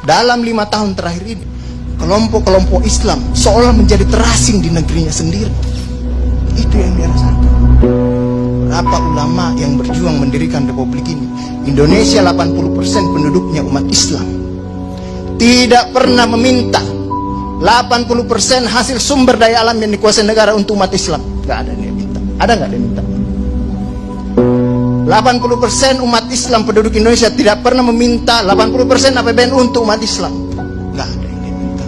dalam 5 tahun terakhir ini, kelompok-kelompok Islam seolah menjadi terasing di negerinya sendiri. Itu yang dia rasakan. Berapa ulama yang berjuang mendirikan republik ini? Indonesia 80% penduduknya umat Islam. Tidak pernah meminta 80% hasil sumber daya alam yang dikuasai negara untuk umat Islam. Gak ada yang minta. Ada gak dia minta? 80% umat Islam penduduk Indonesia tidak pernah meminta 80% APBN untuk umat Islam. Gak ada yang dia minta.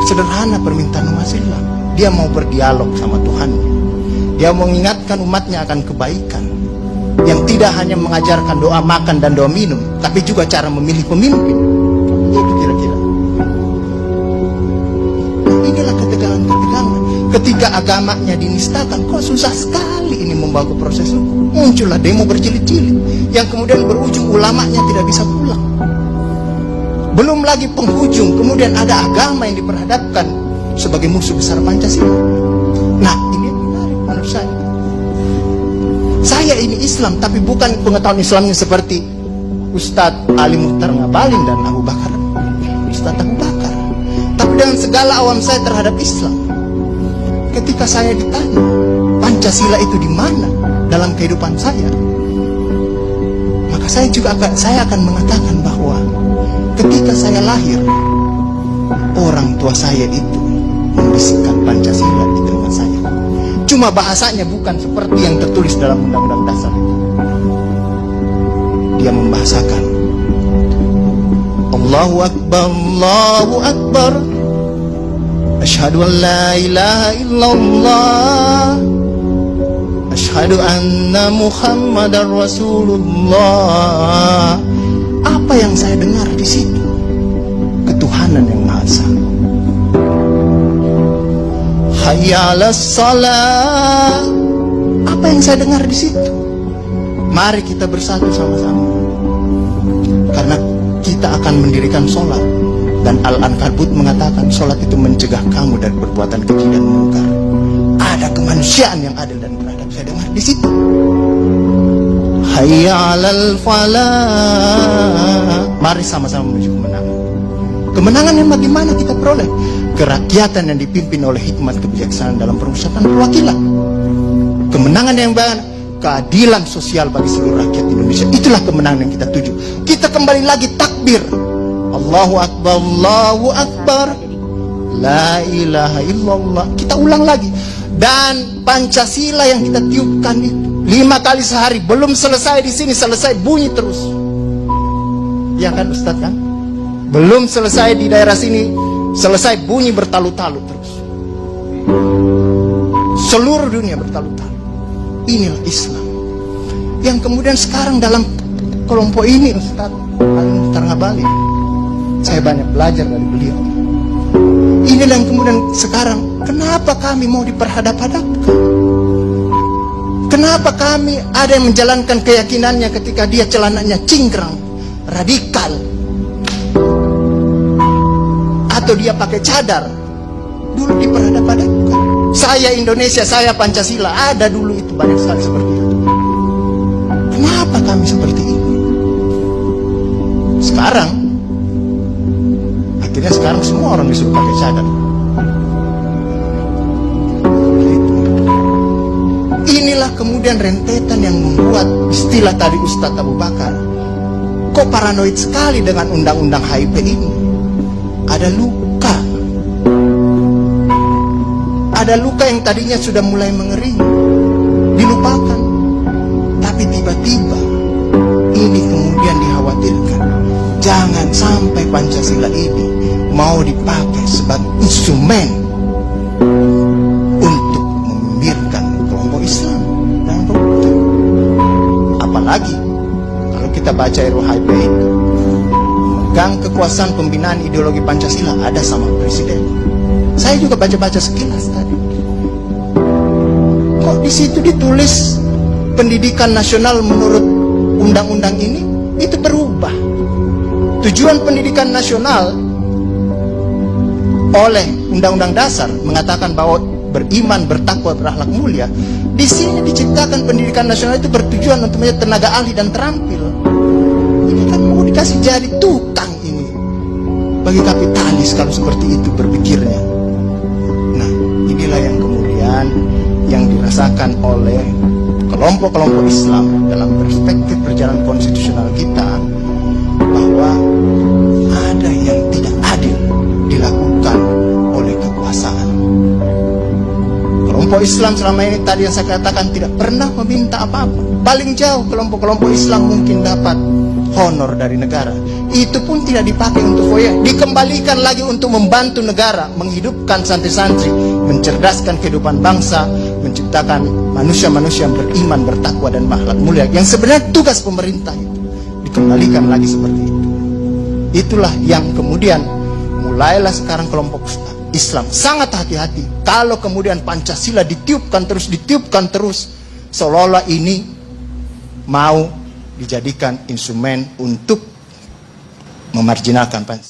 Sederhana permintaan umat Islam. Dia mau berdialog sama Tuhannya. Dia mengingatkan umatnya akan kebaikan, yang tidak hanya mengajarkan doa makan dan doa minum, tapi juga cara memilih pemimpin. Itu kira-kira. Inilah ketegangan-ketegangan. Ketika agamanya dinistakan, kok susah sekali ini membawa ke proses hukum. Muncullah demo berjilid-jilid, yang kemudian berujung ulamanya tidak bisa pulang. Belum lagi penghujung, kemudian ada agama yang diperhadapkan sebagai musuh besar Pancasila. Nah, ini yang menarik menurut saya. Saya ini Islam, tapi bukan pengetahuan Islamnya seperti Ustadz Ali Muhtar Ngabalin dan Abu Bakar, Ustadz Abu Bakar. Tapi dengan segala awam saya terhadap Islam, ketika saya ditanya Pancasila itu di mana dalam kehidupan saya, maka saya akan mengatakan bahwa ketika saya lahir, orang tua saya itu membisikkan Pancasila di telinga saya. Cuma bahasanya bukan seperti yang tertulis dalam Undang-Undang Dasar. Dia membahasakan Allahu Akbar, Allahu Akbar, Asyhadu an la ilaha illallah, Asyhadu anna Muhammadar Rasulullah. Apa yang saya dengar di situ? Ketuhanan yang Maha Esa. Hayya 'alas shalah. Apa yang saya dengar di situ? Mari kita bersatu sama-sama, karena kita akan mendirikan sholat. Dan Al-Ankabut mengatakan sholat itu mencegah kamu dari perbuatan keji dan mungkar. Ada kemanusiaan yang adil dan beradab. Saya dengar di situ. Hayya 'alal falah. Mari sama-sama menuju kemenangan. Kemenangan yang bagaimana kita peroleh? Kerakyatan yang dipimpin oleh hikmat kebijaksanaan dalam permusyawaratan perwakilan. Kemenangan yang bagaimana? Keadilan sosial bagi seluruh rakyat Indonesia. Itulah kemenangan yang kita tuju. Kita kembali lagi takbir. Allahu Akbar, Allahu Akbar, la ilaha illallah. Kita ulang lagi. Dan Pancasila yang kita tiupkan itu 5 kali sehari, belum selesai di sini, selesai bunyi terus. Ya kan Ustaz kan? Belum selesai di daerah sini, selesai bunyi bertalu-talu terus. Seluruh dunia bertalu-talu. Inilah Islam. Yang kemudian sekarang dalam kelompok ini Ustaz Ali Muhtar Ngabalin, saya banyak belajar dari beliau. Inilah yang kemudian sekarang, kenapa kami mau diperhadap-hadapkan? Kenapa kami ada yang menjalankan keyakinannya ketika dia celananya cingkrang, radikal, atau dia pakai cadar, dulu diperhadap-hadapkan. Saya Indonesia, saya Pancasila, ada dulu itu banyak sekali seperti itu. Kenapa kami seperti ini? Sekarang, akhirnya sekarang semua orang disuruh pakai cadar. Inilah kemudian rentetan yang membuat istilah tadi Ustadz Abu Bakar, kok paranoid sekali dengan undang-undang HIP ini. Ada luka. Ada luka yang tadinya sudah mulai mengering, dilupakan. Tapi tiba-tiba ini kemudian dikhawatirkan, jangan sampai Pancasila ini mau dipakai sebagai instrumen untuk membibirkan kelompok Islam dan kelompok. Apalagi kalau kita baca RUHP itu, megang kekuasaan pembinaan ideologi Pancasila ada sama presiden. Saya juga baca-baca sekilas tadi. Kok di situ ditulis pendidikan nasional menurut undang-undang ini itu berubah. Tujuan pendidikan nasional oleh Undang-Undang Dasar mengatakan bahwa beriman, bertakwa, berakhlak mulia. Di sini diciptakan pendidikan nasional itu bertujuan untuk menjadi tenaga ahli dan terampil. Ini kan mau dikasih jadi tukang bagi kapitalis kalau seperti itu berpikirnya. Nah, inilah yang kemudian yang dirasakan oleh kelompok-kelompok Islam dalam perspektif perjalanan konstitusional kita, bahwa ada yang tidak adil dilakukan oleh kekuasaan. Kelompok Islam selama ini tadi yang saya katakan tidak pernah meminta apa-apa. Paling jauh kelompok-kelompok Islam mungkin dapat honor dari negara. Itu pun tidak dipakai untuk foya, dikembalikan lagi untuk membantu negara, menghidupkan santri-santri, mencerdaskan kehidupan bangsa, menciptakan manusia-manusia yang beriman, bertakwa dan akhlak mulia. Yang sebenarnya tugas pemerintah itu dikembalikan lagi seperti itu. Itulah yang kemudian mulailah sekarang kelompok Islam sangat hati-hati kalau kemudian Pancasila ditiupkan terus, seolah-olah ini mau dijadikan instrumen untuk memarjinalkan Pancasila.